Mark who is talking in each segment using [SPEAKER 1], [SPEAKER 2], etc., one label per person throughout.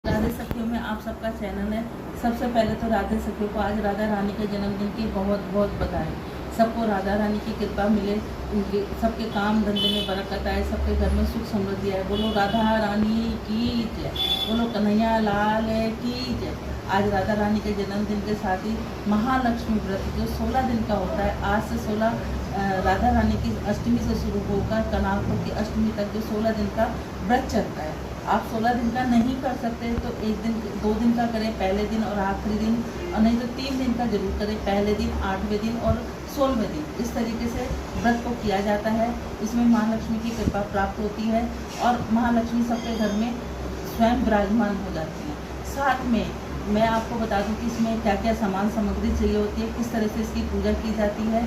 [SPEAKER 1] राधे सखियों में आप सबका चैनल है। सबसे पहले तो राधे सखियों को आज राधा रानी के जन्मदिन की बहुत बहुत बधाई। सबको राधा रानी की कृपा मिले, उनके सबके काम धंधे में बरकत आए, सबके घर में सुख समृद्धि आए। बोलो राधा रानी की जय, बोलो कन्हैया लाल की जय। आज राधा रानी के जन्मदिन के साथ ही महालक्ष्मी व्रत जो 16 दिन का होता है, आज से 16 राधा रानी की अष्टमी से शुरू होकर कनालपुर की अष्टमी तक जो 16 दिन का व्रत चलता है। आप 16 दिन का नहीं कर सकते तो 1 दिन 2 दिन का करें, पहले दिन और आखिरी दिन, और नहीं तो 3 दिन का जरूर करें, पहले दिन, 8वें दिन और 16वें दिन। इस तरीके से व्रत को किया जाता है। इसमें महालक्ष्मी की कृपा प्राप्त होती है और महालक्ष्मी सबके घर में स्वयं विराजमान हो जाती है। साथ में मैं आपको बता दूं कि इसमें क्या क्या सामान सामग्री चाहिए होती है, किस तरह से इसकी पूजा की जाती है।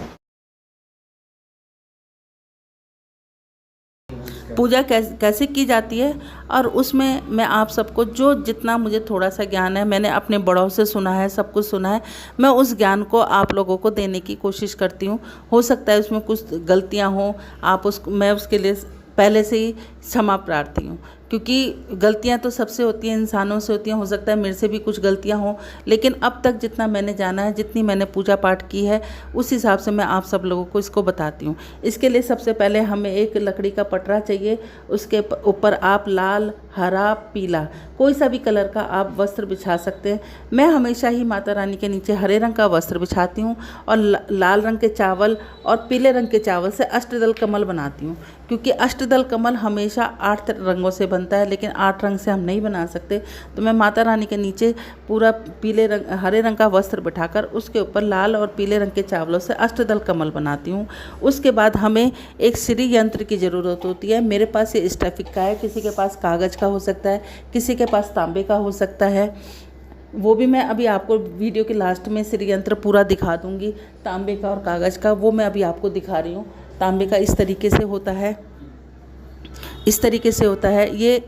[SPEAKER 1] पूजा कैसे की जाती है और उसमें मैं आप सबको जो जितना मुझे थोड़ा सा ज्ञान है, मैंने अपने बड़ों से सुना है, सब कुछ सुना है, मैं उस ज्ञान को आप लोगों को देने की कोशिश करती हूँ। हो सकता है उसमें कुछ गलतियाँ हों, मैं उसके लिए पहले से ही क्षमा प्रार्थी हूँ, क्योंकि गलतियाँ तो सबसे होती हैं, इंसानों से होती हैं। हो सकता है मेरे से भी कुछ गलतियाँ हों, लेकिन अब तक जितना मैंने जाना है, जितनी मैंने पूजा पाठ की है, उस हिसाब से मैं आप सब लोगों को इसको बताती हूँ। इसके लिए सबसे पहले हमें एक लकड़ी का पटरा चाहिए। उसके ऊपर आप लाल, हरा, पीला कोई सा भी कलर का आप वस्त्र बिछा सकते हैं। मैं हमेशा ही माता रानी के नीचे हरे रंग का वस्त्र बिछाती हूँ और लाल रंग के चावल और पीले रंग के चावल से अष्टदल कमल बनाती हूँ, क्योंकि अष्टदल कमल हमेशा 8 रंगों से बनता है, लेकिन 8 रंग से हम नहीं बना सकते। तो मैं माता रानी के नीचे पूरा हरे रंग का वस्त्र बिठाकर उसके ऊपर लाल और पीले रंग के चावलों से अष्टदल कमल बनाती हूँ। उसके बाद हमें एक श्री यंत्र की ज़रूरत होती है। मेरे पास ये स्टैफिक का है, किसी के पास कागज़ का हो सकता है, किसी के पास तांबे का हो सकता है। वो भी मैं अभी आपको वीडियो के लास्ट में श्री यंत्र पूरा दिखा दूँगी। तांबे का और कागज़ का वो मैं अभी आपको दिखा रही हूँ। तांबे का इस तरीके से होता है, इस तरीके से होता है। ये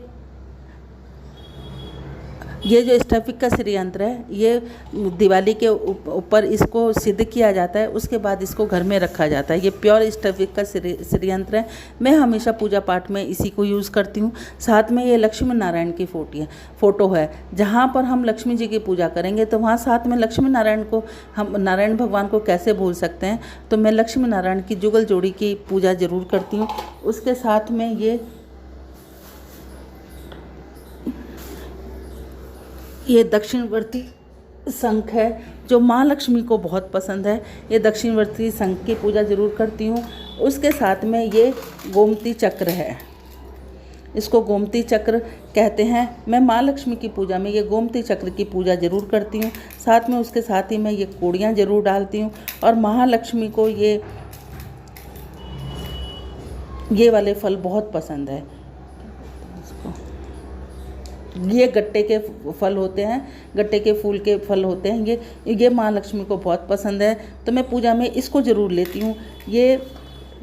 [SPEAKER 1] जो स्टैफिक का श्री यंत्र है, ये दिवाली के ऊपर इसको सिद्ध किया जाता है, उसके बाद इसको घर में रखा जाता है। ये प्योर स्टैफिक का श्री यंत्र है। मैं हमेशा पूजा पाठ में इसी को यूज़ करती हूँ। साथ में ये लक्ष्मी नारायण की फ़ोटो है। जहाँ पर हम लक्ष्मी जी की पूजा करेंगे तो वहाँ साथ में लक्ष्मी नारायण को, हम नारायण भगवान को कैसे भूल सकते हैं। तो मैं लक्ष्मी नारायण की जुगल जोड़ी की पूजा ज़रूर करती हूँ। उसके साथ में ये दक्षिणवर्ती शंख है जो माँ लक्ष्मी को बहुत पसंद है। ये दक्षिणवर्ती शंख की पूजा ज़रूर करती हूँ। उसके साथ में ये गोमती चक्र है, इसको गोमती चक्र कहते हैं। मैं माँ लक्ष्मी की पूजा में ये गोमती चक्र की पूजा ज़रूर करती हूँ। साथ में उसके साथ ही मैं ये कोड़ियाँ ज़रूर डालती हूँ। और महालक्ष्मी को ये वाले फल बहुत पसंद है। ये गट्टे के फल होते हैं, गट्टे के फूल के फल होते हैं। ये माँ लक्ष्मी को बहुत पसंद है, तो मैं पूजा में इसको ज़रूर लेती हूँ। ये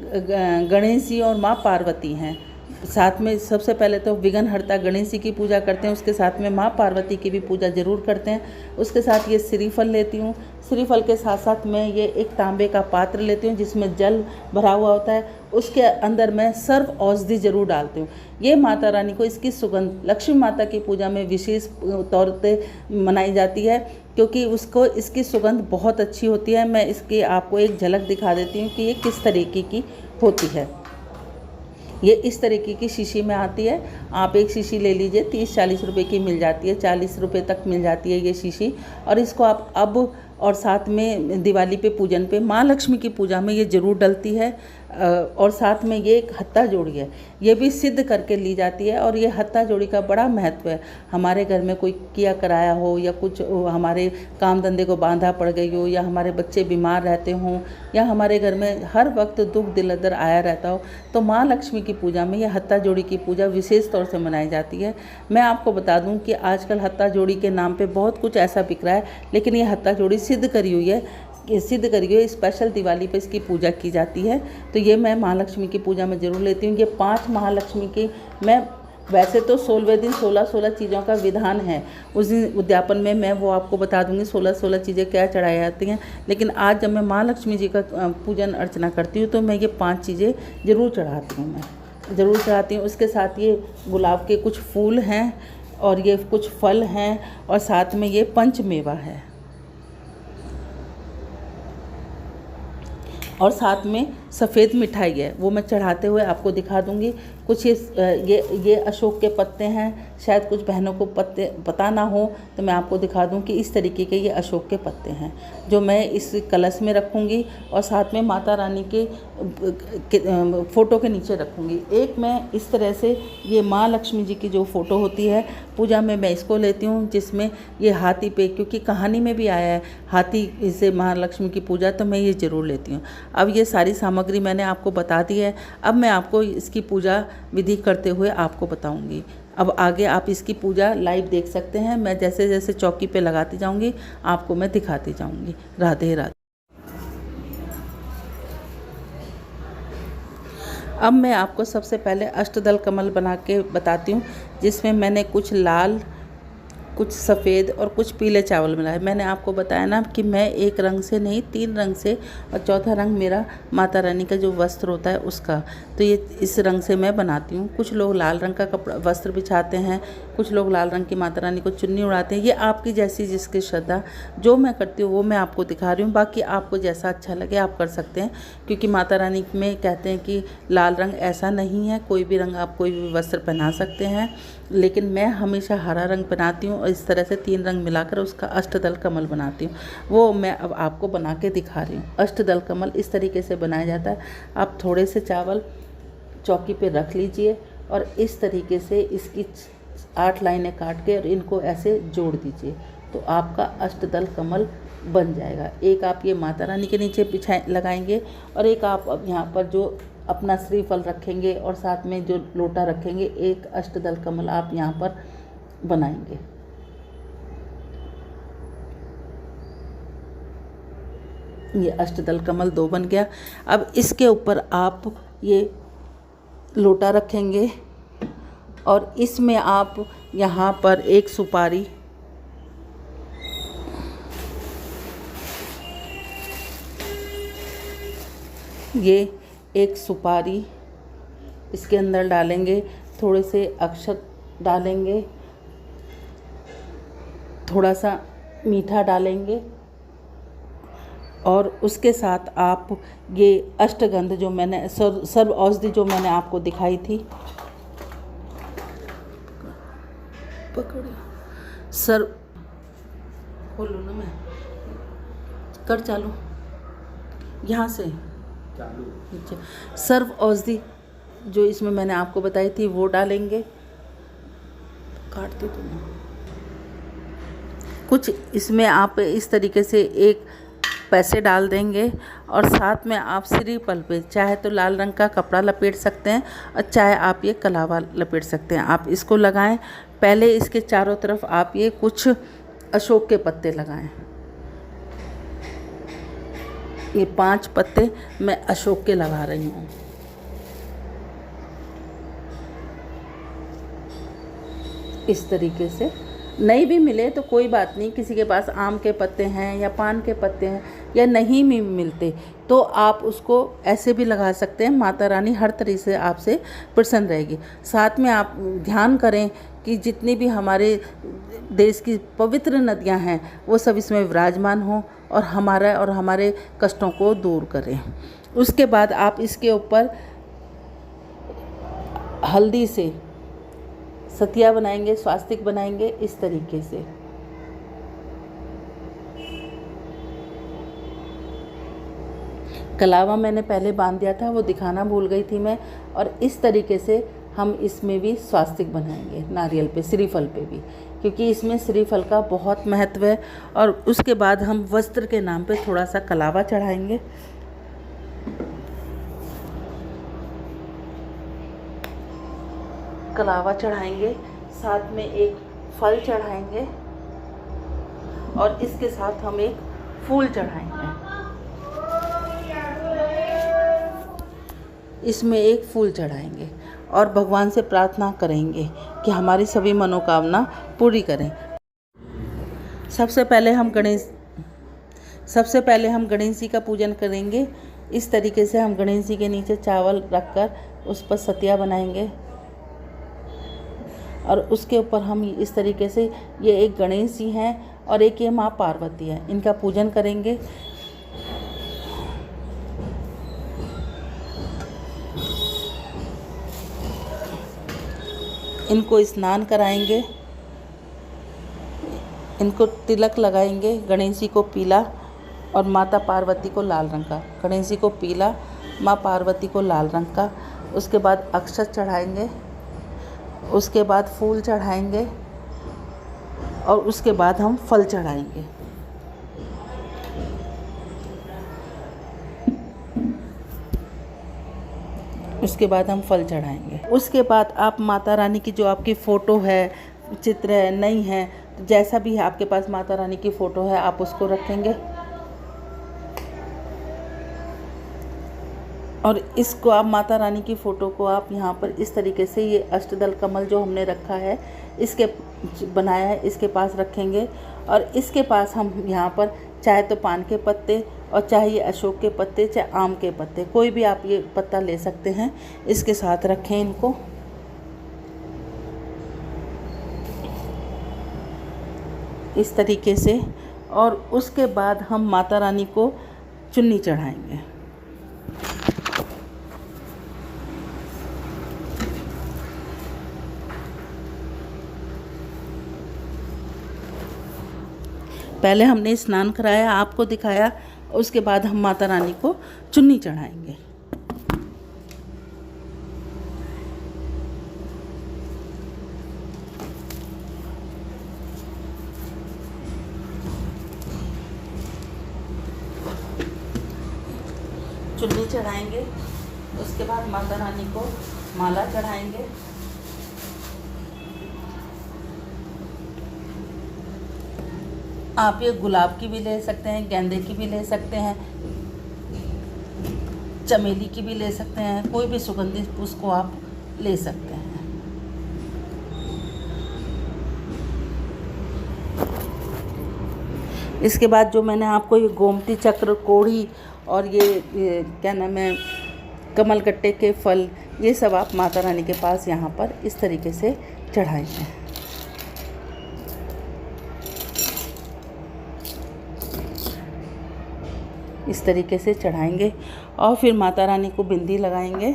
[SPEAKER 1] गणेश जी और माँ पार्वती हैं। साथ में सबसे पहले तो विघ्नहर्ता गणेश जी की पूजा करते हैं, उसके साथ में माँ पार्वती की भी पूजा ज़रूर करते हैं। उसके साथ ये श्रीफल लेती हूँ। श्रीफल के साथ साथ मैं ये एक तांबे का पात्र लेती हूँ जिसमें जल भरा हुआ होता है। उसके अंदर मैं सर्व औषधि ज़रूर डालती हूँ। ये माता रानी को इसकी सुगंध लक्ष्मी माता की पूजा में विशेष तौर पे मनाई जाती है, क्योंकि उसको इसकी सुगंध बहुत अच्छी होती है। मैं इसकी आपको एक झलक दिखा देती हूँ कि ये किस तरीके की होती है। ये इस तरीके की शीशी में आती है। आप एक शीशी ले लीजिए, 30-40 रुपए की मिल जाती है, 40 रुपए तक मिल जाती है ये शीशी। और इसको आप अब और साथ में दिवाली पे पूजन पे माँ लक्ष्मी की पूजा में ये ज़रूर डलती है। और साथ में ये एक हत्ता जोड़ी है, ये भी सिद्ध करके ली जाती है। और ये हत्ता जोड़ी का बड़ा महत्व है। हमारे घर में कोई किया कराया हो या कुछ हमारे काम धंधे को बांधा पड़ गई हो, या हमारे बच्चे बीमार रहते हों, या हमारे घर में हर वक्त दुख दिलदर आया रहता हो, तो माँ लक्ष्मी की पूजा में ये हत्ता जोड़ी की पूजा विशेष तौर से मनाई जाती है। मैं आपको बता दूं कि आजकल हत्ता जोड़ी के नाम पे बहुत कुछ ऐसा बिक रहा है, लेकिन ये हत्ता जोड़ी सिद्ध करी हुई है, स्पेशल दिवाली पे इसकी पूजा की जाती है। तो ये मैं महालक्ष्मी की पूजा में ज़रूर लेती हूँ। ये 5 महालक्ष्मी की मैं वैसे तो 16वें दिन 16 चीज़ों का विधान है। उस दिन उद्यापन में मैं वो आपको बता दूंगी 16 चीज़ें क्या चढ़ाई जाती हैं। लेकिन आज जब मैं माँ लक्ष्मी जी का पूजन अर्चना करती हूँ तो मैं ये 5 चीज़ें ज़रूर चढ़ाती हूँ, उसके साथ ये गुलाब के कुछ फूल हैं और ये कुछ फल हैं और साथ में ये पंचमेवा है और साथ में सफ़ेद मिठाई है, वो मैं चढ़ाते हुए आपको दिखा दूंगी। कुछ ये अशोक के पत्ते हैं, शायद कुछ बहनों को पता ना हो तो मैं आपको दिखा दूं कि इस तरीके के ये अशोक के पत्ते हैं जो मैं इस कलश में रखूंगी और साथ में माता रानी के फ़ोटो के नीचे रखूंगी। एक मैं इस तरह से ये माँ लक्ष्मी जी की जो फ़ोटो होती है पूजा में मैं इसको लेती हूँ, जिसमें ये हाथी पे, क्योंकि कहानी में भी आया है हाथी से महालक्ष्मी की पूजा, तो मैं ये ज़रूर लेती हूँ। अब ये सारी सामग्री मैंने आपको बता दी है, अब मैं आपको इसकी पूजा विधि करते हुए आपको बताऊंगी। अब आगे आप इसकी पूजा लाइव देख सकते हैं, मैं जैसे जैसे चौकी पे लगाती जाऊंगी आपको मैं दिखाती जाऊंगी। राधे राधे। अब मैं आपको सबसे पहले अष्टदल कमल बना के बताती हूँ, जिसमें मैंने कुछ लाल, कुछ सफ़ेद और कुछ पीले चावल मिलाए। मैंने आपको बताया ना कि मैं एक रंग से नहीं 3 रंग से, और चौथा रंग मेरा माता रानी का जो वस्त्र होता है उसका, तो ये इस रंग से मैं बनाती हूँ। कुछ लोग लाल रंग का कपड़ा वस्त्र बिछाते हैं, कुछ लोग लाल रंग की माता रानी को चुन्नी उड़ाते हैं। ये आपकी जैसी जिसकी श्रद्धा, जो मैं करती हूँ वो मैं आपको दिखा रही हूँ। बाकी आपको जैसा अच्छा लगे आप कर सकते हैं, क्योंकि माता रानी में कहते हैं कि लाल रंग ऐसा नहीं है, कोई भी रंग आप कोई भी वस्त्र पहना सकते हैं, लेकिन मैं हमेशा हरा रंग पहनाती हूँ और इस तरह से 3 रंग मिलाकर उसका अष्टदल कमल बनाती हूँ। वो मैं अब आपको बना के दिखा रही हूँ। अष्टदल कमल इस तरीके से बनाया जाता है। आप थोड़े से चावल चौकी पे रख लीजिए और इस तरीके से इसकी 8 लाइनें काट के और इनको ऐसे जोड़ दीजिए, तो आपका अष्टदल कमल बन जाएगा। एक आप ये माता रानी के नीचे लगाएंगे और एक आप अब यहाँ पर जो अपना श्रीफल रखेंगे और साथ में जो लोटा रखेंगे, एक अष्टदल कमल आप यहाँ पर बनाएंगे। ये अष्टदल कमल 2 बन गया। अब इसके ऊपर आप ये लोटा रखेंगे और इसमें आप यहाँ पर एक सुपारी, ये एक सुपारी इसके अंदर डालेंगे, थोड़े से अक्षत डालेंगे, थोड़ा सा मीठा डालेंगे और उसके साथ आप ये अष्टगंध जो मैंने सर्व औषधि जो मैंने आपको दिखाई थी, पकड़ो सर, खोलो ना, मैं कर चालू यहाँ से चालू नीचे। सर्व औषधि जो इसमें मैंने आपको बताई थी वो डालेंगे। काट दो तुम। कुछ इसमें आप इस तरीके से एक पैसे डाल देंगे और साथ में आप श्रीफल पे चाहे तो लाल रंग का कपड़ा लपेट सकते हैं और चाहे आप ये कलावा लपेट सकते हैं। आप इसको लगाएं। पहले इसके चारों तरफ आप ये कुछ अशोक के पत्ते लगाएं। ये 5 पत्ते मैं अशोक के लगा रही हूँ। इस तरीके से नहीं भी मिले तो कोई बात नहीं, किसी के पास आम के पत्ते हैं या पान के पत्ते हैं या नहीं भी मिलते तो आप उसको ऐसे भी लगा सकते हैं। माता रानी हर तरीके से आपसे प्रसन्न रहेगी। साथ में आप ध्यान करें कि जितनी भी हमारे देश की पवित्र नदियां हैं वो सब इसमें विराजमान हों और हमारे कष्टों को दूर करें। उसके बाद आप इसके ऊपर हल्दी से सतिया बनाएंगे, स्वास्तिक बनाएंगे इस तरीके से। कलावा मैंने पहले बांध दिया था, वो दिखाना भूल गई थी मैं। और इस तरीके से हम इसमें भी स्वास्तिक बनाएंगे, नारियल पे, श्रीफल पे भी, क्योंकि इसमें श्रीफल का बहुत महत्व है। और उसके बाद हम वस्त्र के नाम पे थोड़ा सा कलावा चढ़ाएंगे। कलावा चढ़ाएंगे, साथ में एक फल चढ़ाएंगे और इसके साथ हम एक फूल चढ़ाएंगे। इसमें एक फूल चढ़ाएंगे और भगवान से प्रार्थना करेंगे कि हमारी सभी मनोकामना पूरी करें। सबसे पहले हम गणेश जी का पूजन करेंगे। इस तरीके से हम गणेश जी के नीचे चावल रखकर उस पर सतिया बनाएंगे और उसके ऊपर हम इस तरीके से, ये एक गणेश जी हैं और एक ये माँ पार्वती है, इनका पूजन करेंगे। इनको स्नान कराएंगे, इनको तिलक लगाएंगे। गणेश जी को पीला और माता पार्वती को लाल रंग का, गणेश जी को पीला, माँ पार्वती को लाल रंग का। उसके बाद अक्षत चढ़ाएंगे, उसके बाद फूल चढ़ाएंगे और उसके बाद हम फल चढ़ाएंगे। उसके बाद हम फल चढ़ाएंगे। उसके बाद आप माता रानी की जो आपकी फ़ोटो है, चित्र है, नहीं है, तो जैसा भी है आपके पास माता रानी की फ़ोटो है, आप उसको रखेंगे। और इसको आप माता रानी की फ़ोटो को आप यहाँ पर इस तरीके से, ये अष्टदल कमल जो हमने रखा है, इसके बनाया है, इसके पास रखेंगे। और इसके पास हम यहाँ पर चाहे तो पान के पत्ते और चाहे ये अशोक के पत्ते, चाहे आम के पत्ते, कोई भी आप ये पत्ता ले सकते हैं, इसके साथ रखें इनको। इस तरीके से। और उसके बाद हम माता रानी को चुन्नी चढ़ाएंगे। पहले हमने स्नान कराया, आपको दिखाया, उसके बाद हम माता रानी को चुन्नी चढ़ाएंगे। चुन्नी चढ़ाएंगे, उसके बाद माता रानी को माला चढ़ाएंगे। आप ये गुलाब की भी ले सकते हैं, गेंदे की भी ले सकते हैं, चमेली की भी ले सकते हैं, कोई भी सुगंधित पुष्प को आप ले सकते हैं। इसके बाद जो मैंने आपको ये गोमती चक्र, कोढ़ी और ये क्या नाम है, कमलगट्टे के फल, ये सब आप माता रानी के पास यहाँ पर इस तरीके से चढ़ाएंगे। इस तरीके से चढ़ाएंगे और फिर माता रानी को बिंदी लगाएंगे,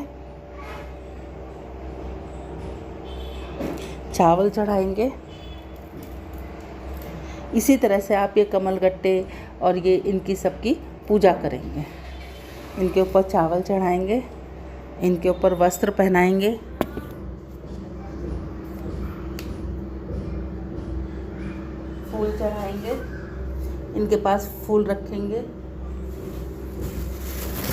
[SPEAKER 1] चावल चढ़ाएंगे। इसी तरह से आप ये कमलगट्टे और ये इनकी सबकी पूजा करेंगे। इनके ऊपर चावल चढ़ाएंगे, इनके ऊपर वस्त्र पहनाएंगे, फूल चढ़ाएंगे, इनके पास फूल रखेंगे।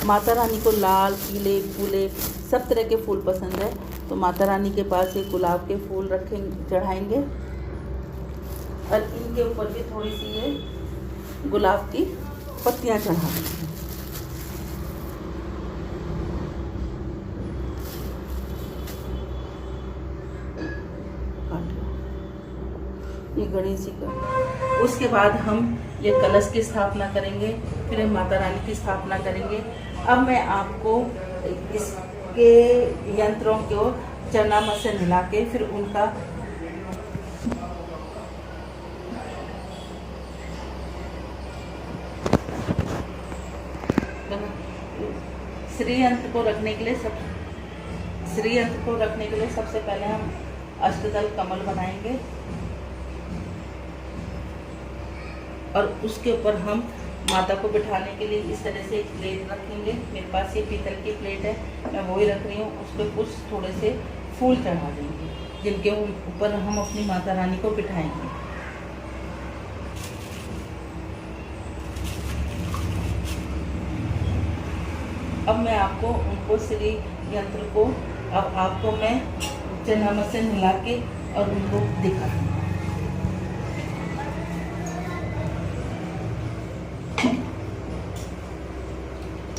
[SPEAKER 1] माता रानी को लाल, पीले, फूले सब तरह के फूल पसंद है, तो माता रानी के पास ये गुलाब के फूल रखेंगे, चढ़ाएंगे। और इनके ऊपर भी थोड़ी सी ये गुलाब की पत्तियाँ चढ़ाएंगे। ये गणेश जी का। उसके बाद हम ये कलश की स्थापना करेंगे, फिर हम माता रानी की स्थापना करेंगे। अब मैं आपको इसके यंत्रों को चरणामृत से मिला के फिर उनका श्री यंत्र को रखने के लिए सबसे पहले हम अष्टदल कमल बनाएंगे और उसके ऊपर हम माता को बिठाने के लिए इस तरह से एक प्लेट रखेंगे। मेरे पास ये पीतल की प्लेट है, मैं वही रख रही हूँ। उस पर कुछ थोड़े से फूल चढ़ा देंगे, जिनके ऊपर हम अपनी माता रानी को बिठाएंगे। अब मैं आपको उनको श्री यंत्र को अब आपको मैं चरणामृत से मिला के और उनको दिखा दूँगा।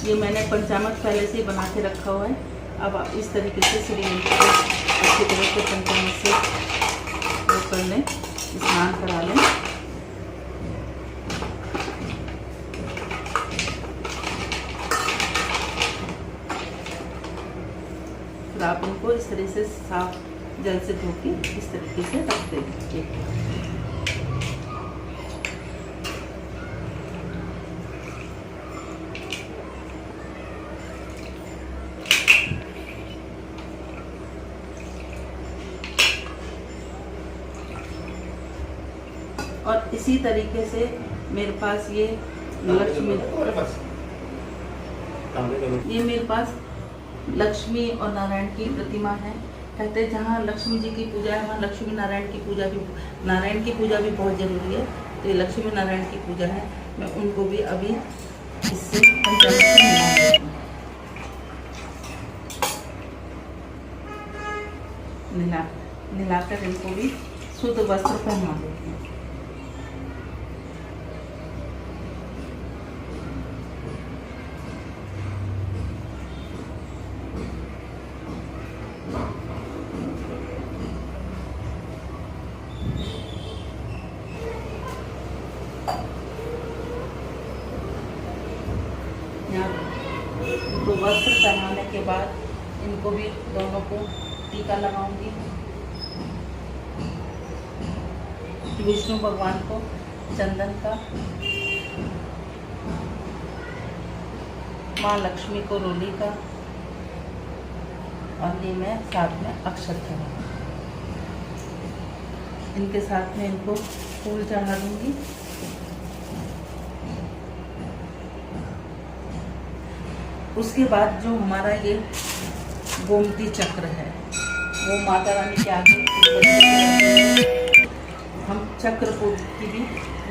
[SPEAKER 1] ये मैंने पंचामृत पहले से ही बना के रखा हुआ है। अब आप इस तरीके से श्री यंत्र को अच्छी तरह से पंचामृत से वो कर लें, स्नान करा लें। फिर आप इनको इस तरह से साफ जल से धो के इस तरीके से रख देंगे। और इसी तरीके से मेरे पास ये मेरे पास लक्ष्मी और नारायण की प्रतिमा है। कहते हैं जहाँ लक्ष्मी जी की पूजा है वहाँ लक्ष्मी नारायण की पूजा भी, नारायण की पूजा भी बहुत ज़रूरी है। तो ये लक्ष्मी नारायण की पूजा है, मैं उनको भी अभी इससे मिलाकर इनको भी शुद्ध वस्त्र पहना देती हूँ। इनको वस्त्र पहनाने के बाद इनको भी दोनों को टीका लगाऊंगी। विष्णु भगवान को चंदन का, माँ लक्ष्मी को रोली का, और ये मैं साथ में अक्षत लगाऊंगी। इनके साथ में इनको फूल चढ़ा दूंगी। उसके बाद जो हमारा ये गोमती चक्र है वो माता रानी के आगे हम चक्र को की भी,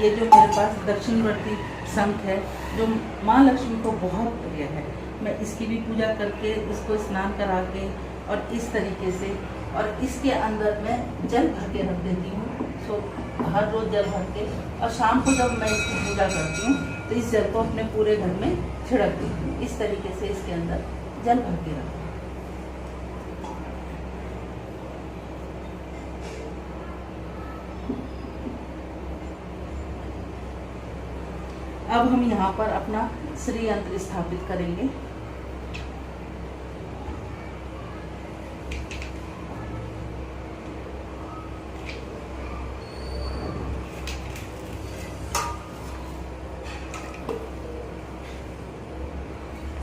[SPEAKER 1] ये जो मेरे पास दक्षिणवर्ती शंख है जो माँ लक्ष्मी को बहुत प्रिय है, मैं इसकी भी पूजा करके इसको स्नान करा के और इस तरीके से, और इसके अंदर मैं जल भर के रख देती हूँ। सो हर रोज़ जल भर के, और शाम को जब मैं इसकी पूजा करती हूँ तो इस जल को अपने पूरे घर में छिड़क देती हूँ। इस तरीके से इसके अंदर जल भर के रखती हूँ। अब हम यहाँ पर अपना श्री यंत्र स्थापित करेंगे।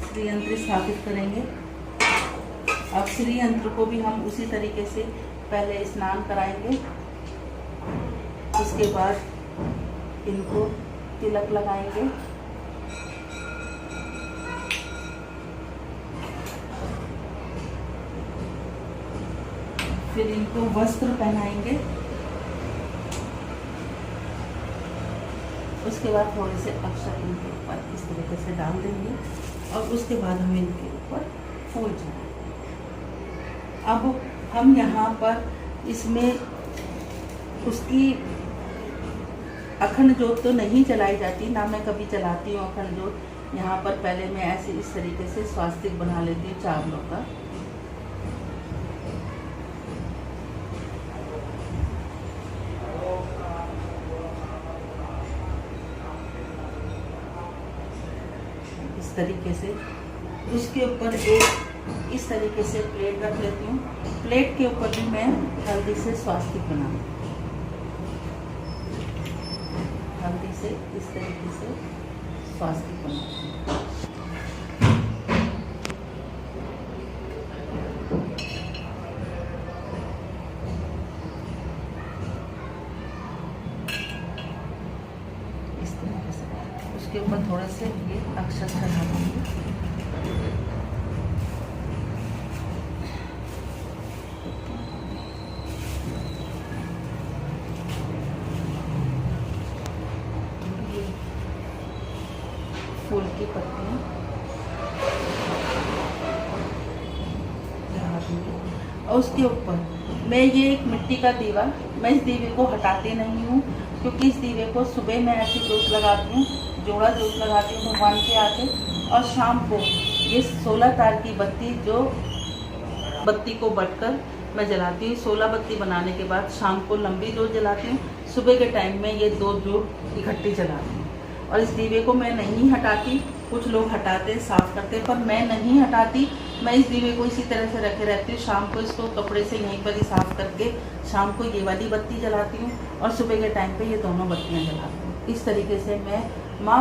[SPEAKER 1] श्री यंत्र स्थापित करेंगे। अब श्री यंत्र को भी हम उसी तरीके से पहले स्नान कराएंगे, उसके बाद इनको तिलक लगाएंगे, फिर इनको वस्त्र पहनाएंगे, उसके बाद थोड़े से अक्षत इनके ऊपर इस तरीके से डाल देंगे, और उसके बाद हम इनके ऊपर फूल चढ़ाएंगे। अब हम यहाँ पर इसमें उसकी अखंड जोत तो नहीं जलाई जाती, ना मैं कभी जलाती हूँ अखंड जोत। यहाँ पर पहले मैं ऐसे इस तरीके से स्वास्तिक बना लेती हूँ चावलों का। इस तरीके से उसके ऊपर एक इस तरीके से प्लेट रख लेती हूँ। प्लेट के ऊपर भी मैं हल्दी से स्वास्तिक बनाऊँ, हल्दी से इस तरीके से स्वास्तिक बनाती हूँ। इस तरीके से उसके ऊपर थोड़े से ये अक्षत चढ़ा दूँगी। फूल की पत्तियाँ चढ़ा दूँगी, और उसके ऊपर मैं ये एक मिट्टी का दीवा, मैं इस दीवे को हटाती नहीं हूँ, क्योंकि इस दीवे को सुबह मैं ऐसी जोत लगाती हूँ, जोड़ा जोत लगाती हूँ भगवान के आगे, और शाम को ये 16 तार की बत्ती, जो बत्ती को बटकर मैं जलाती हूँ। 16 बत्ती बनाने के बाद शाम को लंबी जोत जलाती हूँ, सुबह के टाइम में ये 2 जोत इकट्ठी जलाती हूँ। और इस दीवे को मैं नहीं हटाती, कुछ लोग हटाते साफ करते, पर मैं नहीं हटाती। मैं इस दीवे को इसी तरह से रखे रहती हूँ। शाम को इसको कपड़े से यहीं पर ही साफ़ करके शाम को ये वाली बत्ती जलाती हूँ और सुबह के टाइम पे ये दोनों बत्तियाँ जलाती हूँ। इस तरीके से मैं माँ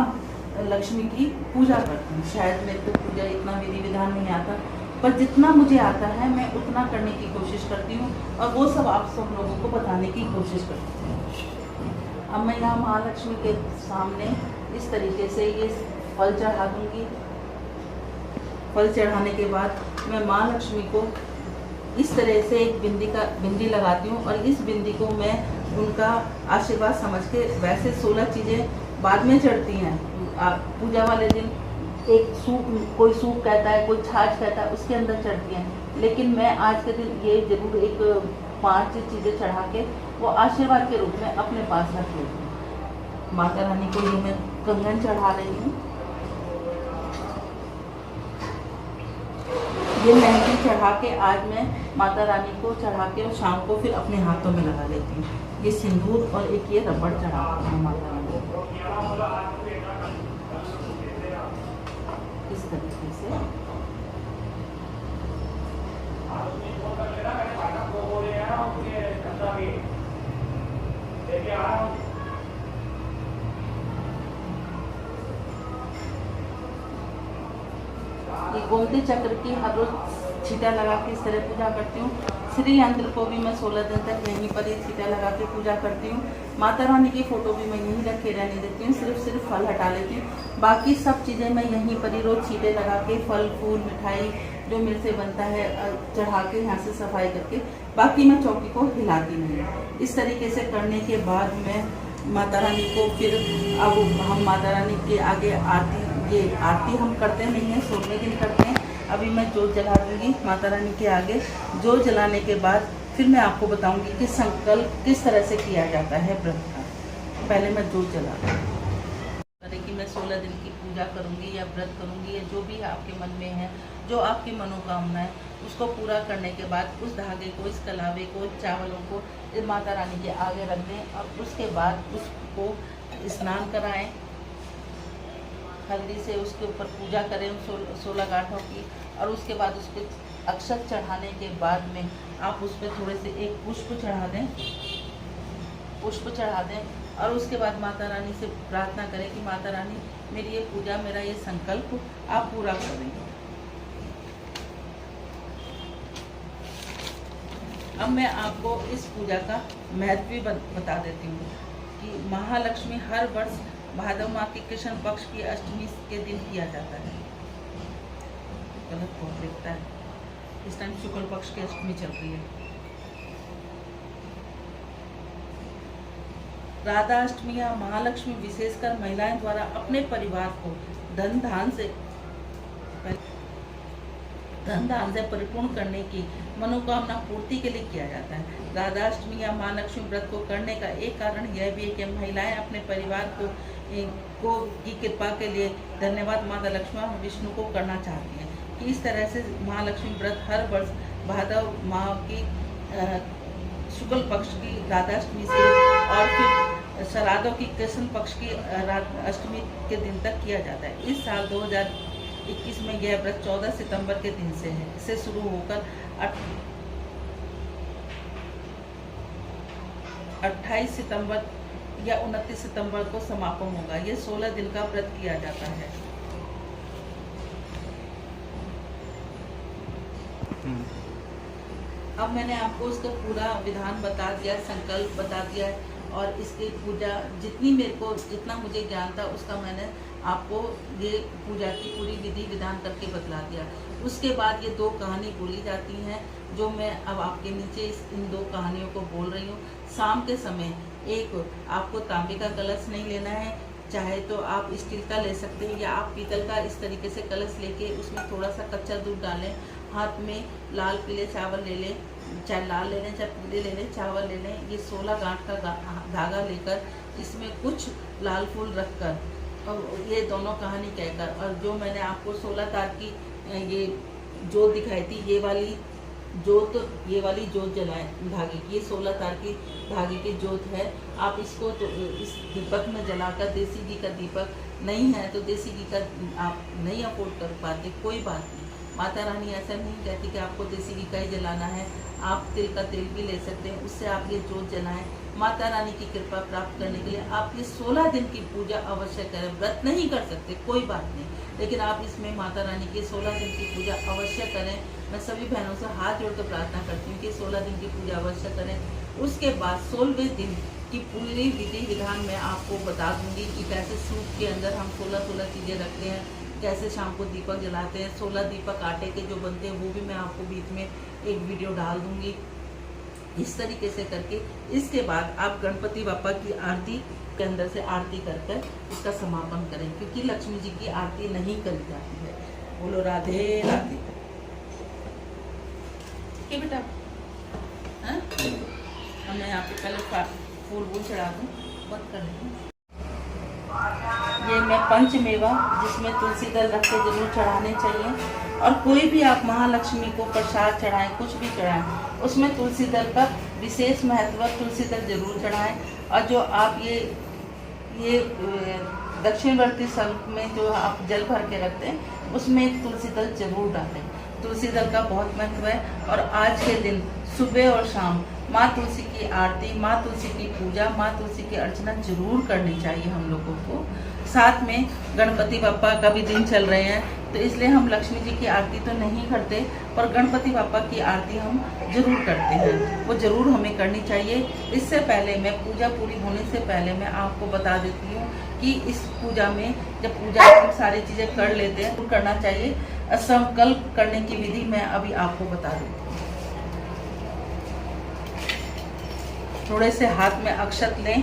[SPEAKER 1] लक्ष्मी की पूजा करती हूँ। शायद मेरे को पूजा इतना विधि विधान नहीं आता, पर जितना मुझे आता है मैं उतना करने की कोशिश करती हूँ और वो सब आप सब लोगों को बताने की कोशिश करती हूँ। अब मैं यहाँ महालक्ष्मी के सामने इस तरीके से ये फल चढ़ा दूँगी। फल चढ़ाने के बाद मैं माँ लक्ष्मी को इस तरह से एक बिंदी लगाती हूँ और इस बिंदी को मैं उनका आशीर्वाद समझ के, वैसे 16 चीज़ें बाद में चढ़ती हैं पूजा वाले दिन। एक सूप, कोई सूप कहता है, कोई छाछ कहता है, उसके अंदर चढ़ती हैं, लेकिन मैं आज के दिन ये जरूर एक 5 चीज़ें चढ़ा के वो आशीर्वाद के रूप में अपने पास रख लेती हूँ। माता रानी को ये मैं कंगन चढ़ा रही हूँ। ये मेहंदी चढ़ा के आज मैं माता रानी को चढ़ा के और शाम को फिर अपने हाथों में लगा लेती हूँ। ये सिंदूर और एक ये रबड़ चढ़ाती हूँ माता रानी को इस तरीके से। ये गोमती चक्र की हर रोज छीटा लगा के इस तरह पूजा करती हूँ। श्री यंत्र को भी मैं 16 दिन तक यहीं पर ही छीटा लगा के पूजा करती हूँ। माता रानी की फ़ोटो भी मैं यहीं रखे रहने देती हूँ, सिर्फ फल हटा लेती हूँ। बाकी सब चीज़ें मैं यहीं पर ही रोज़ छीटे लगा के, फल फूल मिठाई जो मेरे से बनता है चढ़ा के यहाँ से सफाई करके, बाकी मैं चौकी को हिलाती नहीं। इस तरीके से करने के बाद मैं माता रानी को फिर, अब हम माता रानी के आगे आरती हम करते नहीं हैं, 16वें दिन करते हैं। अभी मैं जोत जला दूँगी माता रानी के आगे। जोत जलाने के बाद फिर मैं आपको बताऊँगी कि संकल्प किस तरह से किया जाता है व्रत का। पहले मैं जोत जला दूँगी कि मैं 16 दिन की पूजा करूँगी या व्रत करूँगी, या जो भी आपके मन में है, जो आपकी मनोकामना है, उसको पूरा करने के बाद उस धागे को, इस कलावे को, चावलों को माता रानी के आगे रख दें और उसके बाद उसको स्नान कराएं, हल्दी से उसके ऊपर पूजा करें 16 गांठों की, और उसके बाद उस पर अक्षत चढ़ाने के बाद में आप उस पर थोड़े से एक पुष्प चढ़ा दें और उसके बाद माता रानी से प्रार्थना करें कि माता रानी मेरी ये पूजा, मेरा ये संकल्प आप पूरा करें। अब मैं आपको इस पूजा का महत्व भी बता देती हूँ कि महालक्ष्मी हर वर्ष भादव माह के कृष्ण पक्ष की अष्टमी के दिन किया जाता है। गलत बहुत दिखता है, इस टाइम शुक्ल पक्ष की अष्टमी चल रही है। राधा अष्टमी या महालक्ष्मी विशेषकर महिलाएं द्वारा अपने परिवार को धन धान से परिपूर्ण करने की मनोकामना पूर्ति के लिए किया जाता है। राधा अष्टमी या महालक्ष्मी व्रत को करने का एक कारण यह भी है कि महिलाएं अपने परिवार को की कृपा के लिए धन्यवाद माता लक्ष्मी और विष्णु को करना चाहती हैं। कि इस तरह से महालक्ष्मी व्रत हर वर्ष भादव माह की शुक्ल पक्ष की राधाष्टमी से और फिर श्राद्धों की कृष्ण पक्ष की अष्टमी के दिन तक किया जाता है। इस साल 2021 में यह व्रत 14 सितंबर के दिन से है। इसे शुरू होकर 28 सितंबर या 29 सितंबर को समापन होगा। ये 16 दिन का व्रत किया जाता है। अब मैंने आपको इसका पूरा विधान बता दिया, संकल्प बता दिया है और इसकी पूजा जितना मुझे ज्ञान था उसका मैंने आपको ये पूजा की पूरी विधि विधान करके बतला दिया। उसके बाद ये 2 कहानी बोली जाती हैं जो मैं अब आपके नीचे इन 2 कहानियों को बोल रही हूँ। शाम के समय एक आपको तांबे का कलश नहीं लेना है, चाहे तो आप स्टील का ले सकते हैं या आप पीतल का इस तरीके से कलश लेके उसमें थोड़ा सा कच्चा दूध डालें, हाथ में लाल पीले चावल ले लें, चाहे लाल ले लें चाहे पीले ले लें, चावल ले लें। ये 16 गांठ का धागा लेकर इसमें कुछ लाल फूल रखकर और ये दोनों कहानी कहकर, और जो मैंने आपको 16 तार की ये जोत दिखाई थी, ये वाली जोत जलाएं धागे की। ये 16 तार की धागे की जोत है। आप इसको तो इस दीपक में जलाकर, देसी घी का दीपक नहीं है तो देसी घी का आप नहीं अफोर्ड कर पाते, कोई बात नहीं, माता रानी ऐसा नहीं कहती कि आपको देसी घी का ही जलाना है, आप तिल का तेल भी ले सकते हैं, उससे आप ये जोत जलाएं। माता रानी की कृपा प्राप्त करने के लिए आप ये 16 दिन की पूजा अवश्य करें। व्रत नहीं कर सकते कोई बात नहीं, लेकिन आप इसमें माता रानी की 16 दिन की पूजा अवश्य करें। मैं सभी बहनों से हाथ जोड़कर प्रार्थना करती हूँ कि 16 दिन की पूजा अवश्य करें। उसके बाद 16वें दिन की पूरी विधि विधान मैं आपको बता दूंगी कि कैसे सूप के अंदर हम 16 चीज़ें रखते हैं, कैसे शाम को दीपक जलाते हैं। 16 दीपक आटे के जो बनते हैं वो भी मैं आपको बीच में एक वीडियो डाल दूंगी, इस तरीके से करके। इसके बाद आप गणपति बापा की आरती के अंदर से आरती कर कर इसका समापन करें, क्योंकि लक्ष्मी जी की आरती नहीं करी जाती है। बोलो राधे राधे। ठीक है बेटा, हाँ मैं यहाँ पे पहले फूल वूल चढ़ा दूँ, बंद कर दूँ। ये मैं पंचमेवा जिसमें तुलसी दल रख के जरूर चढ़ाने चाहिए। और कोई भी आप महालक्ष्मी को प्रसाद चढ़ाएं, कुछ भी चढ़ाएं, उसमें तुलसी दल का विशेष महत्व, तुलसी दल जरूर चढ़ाएं। और जो आप ये दक्षिणवर्ती संघ में जो आप जल भर के रखते हैं उसमें एक तुलसी दल जरूर डालें। तुलसी दल का बहुत महत्व है। और आज के दिन सुबह और शाम माँ तुलसी की आरती, माँ तुलसी की पूजा, माँ तुलसी की अर्चना जरूर करनी चाहिए हम लोगों को। साथ में गणपति बापा का भी दिन चल रहे हैं, तो इसलिए हम लक्ष्मी जी की आरती तो नहीं करते, पर गणपति बापा की आरती हम जरूर करते हैं, वो जरूर हमें करनी चाहिए। इससे पहले मैं पूजा पूरी होने से पहले मैं आपको बता देती हूँ कि इस पूजा में जब पूजा हम सारी चीज़ें कर लेते हैं तो करना चाहिए। संकल्प करने की विधि मैं अभी आपको बता देती हूँ। थोड़े से हाथ में अक्षत लें,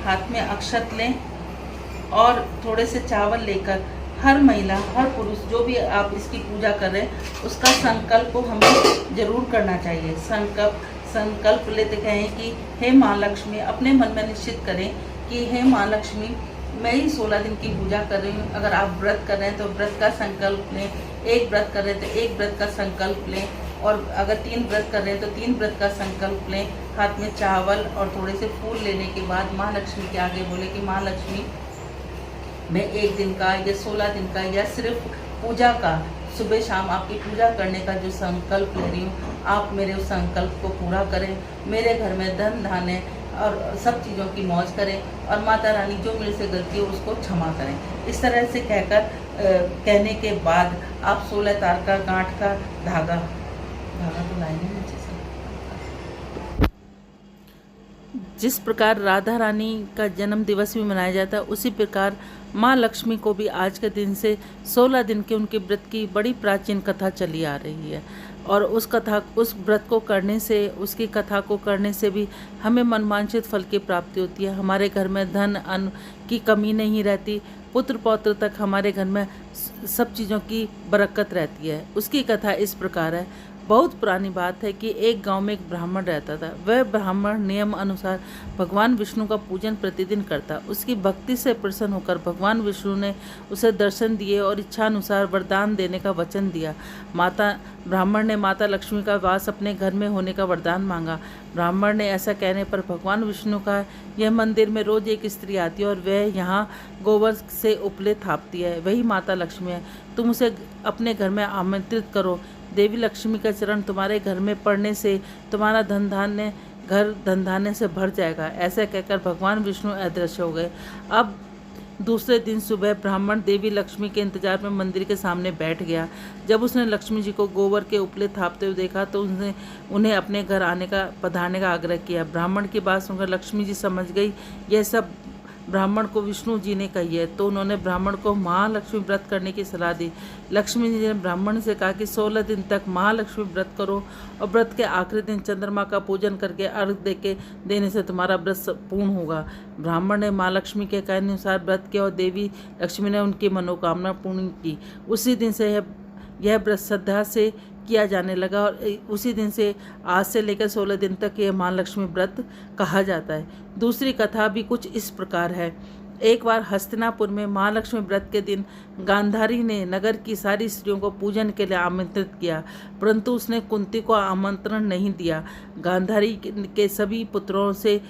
[SPEAKER 1] हाथ में अक्षत लें और थोड़े से चावल लेकर हर महिला, हर पुरुष जो भी आप इसकी पूजा कर रहे हैं उसका संकल्प को हमें जरूर करना चाहिए। संकल्प लेते कहें कि हे माँ लक्ष्मी, अपने मन में निश्चित करें कि हे माँ लक्ष्मी, मैं ही 16 दिन की पूजा कर रही हूँ। अगर आप व्रत कर रहे हैं तो व्रत का संकल्प लें, एक व्रत कर रहे हैं तो एक व्रत का संकल्प लें, और अगर 3 व्रत कर रहे हैं तो 3 व्रत का संकल्प लें। हाथ में चावल और थोड़े से फूल लेने के बाद माँ लक्ष्मी के आगे बोले कि माँ लक्ष्मी, मैं 1 दिन का या 16 दिन का या सिर्फ पूजा का, सुबह शाम आपकी पूजा करने का जो संकल्प ले रही हूँ, आप मेरे उस संकल्प को पूरा करें। मेरे घर में धन धान्य और सब चीज़ों की मौज करें, और माता रानी जो मेरे से गलती हो उसको क्षमा करें। इस तरह से कहकर कहने के बाद आप 16 तार का गांठ का धागा तो लाएंगे नीचे से। जिस प्रकार राधा रानी का जन्म दिवस भी मनाया जाता है, उसी प्रकार माँ लक्ष्मी को भी आज के दिन से 16 दिन के उनके व्रत की बड़ी प्राचीन कथा चली आ रही है। और उस व्रत को करने से, उसकी कथा को करने से भी हमें मनवांछित फल की प्राप्ति होती है। हमारे घर में धन अन्न की कमी नहीं रहती, पुत्र पौत्र तक हमारे घर में सब चीज़ों की बरकत रहती है। उसकी कथा इस प्रकार है। बहुत पुरानी बात है कि एक गांव में एक ब्राह्मण रहता था। वह ब्राह्मण नियम अनुसार भगवान विष्णु का पूजन प्रतिदिन करता। उसकी भक्ति से प्रसन्न होकर भगवान विष्णु ने उसे दर्शन दिए और इच्छानुसार वरदान देने का वचन दिया। ब्राह्मण ने माता लक्ष्मी का वास अपने घर में होने का वरदान मांगा। ब्राह्मण ने ऐसा कहने पर भगवान विष्णु का यह मंदिर में रोज एक स्त्री आती है और वह यहाँ गोबर से उपले थापती है, वही माता लक्ष्मी है। तुम उसे अपने घर में आमंत्रित करो। देवी लक्ष्मी का चरण तुम्हारे घर में पड़ने से तुम्हारा धन धान्य से भर जाएगा। ऐसा कहकर भगवान विष्णु अदृश्य हो गए। अब दूसरे दिन सुबह ब्राह्मण देवी लक्ष्मी के इंतजार में मंदिर के सामने बैठ गया। जब उसने लक्ष्मी जी को गोबर के उपले थापते हुए देखा तो उन्हें अपने घर पधारने का आग्रह किया। ब्राह्मण की बात सुनकर लक्ष्मी जी समझ गई यह सब ब्राह्मण को विष्णु जी ने कही है, तो उन्होंने ब्राह्मण को महालक्ष्मी व्रत करने की सलाह दी। लक्ष्मी जी ने ब्राह्मण से कहा कि 16 दिन तक महालक्ष्मी व्रत करो और व्रत के आखिरी दिन चंद्रमा का पूजन करके अर्घ देने से तुम्हारा व्रत पूर्ण होगा। ब्राह्मण ने माँ लक्ष्मी के कहने अनुसार व्रत किया और देवी लक्ष्मी ने उनकी मनोकामना पूर्ण की। उसी दिन से यह व्रत श्रद्धा से किया जाने लगा और उसी दिन से आज से लेकर 16 दिन तक यह माँ लक्ष्मी व्रत कहा जाता है। दूसरी कथा भी कुछ इस प्रकार है। एक बार हस्तिनापुर में महालक्ष्मी व्रत के दिन गांधारी ने नगर की सारी स्त्रियों को पूजन के लिए आमंत्रित किया, परंतु उसने कुंती को आमंत्रण नहीं दिया। गांधारी के सभी पुत्रों से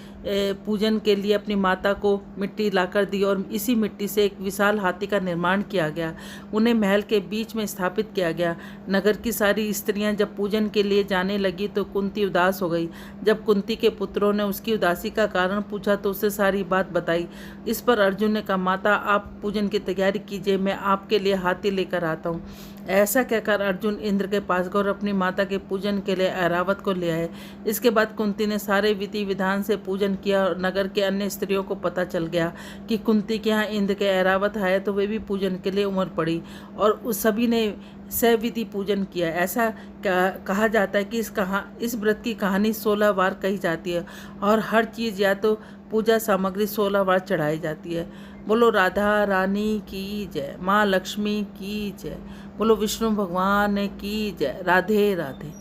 [SPEAKER 1] पूजन के लिए अपनी माता को मिट्टी लाकर दी और इसी मिट्टी से एक विशाल हाथी का निर्माण किया गया। उन्हें महल के बीच में स्थापित किया गया। नगर की सारी स्त्रियां जब पूजन के लिए जाने लगी तो कुंती उदास हो गई। जब कुंती के पुत्रों ने उसकी उदासी का कारण पूछा तो उसे सारी बात बताई। इस पर अर्जुन ने कहा, माता आप पूजन की तैयारी कीजिए, मैं आपके लिए हाथी लेकर आता हूँ। ऐसा कहकर अर्जुन इंद्र के पास गए और अपनी माता के पूजन के लिए ऐरावत को ले आए। इसके बाद कुंती ने सारे विधि विधान से पूजन किया और नगर के अन्य स्त्रियों को पता चल गया कि कुंती के यहाँ इंद्र के ऐरावत आए, तो वे भी पूजन के लिए उमड़ पड़ी और उस सभी ने सविधि पूजन किया। ऐसा कहा जाता है कि इस व्रत की कहानी 16 बार कही जाती है और हर चीज़ या तो पूजा सामग्री 16 बार चढ़ाई जाती है। बोलो राधा रानी की जय, माँ लक्ष्मी की जय, बोलो विष्णु भगवान की जय। राधे राधे।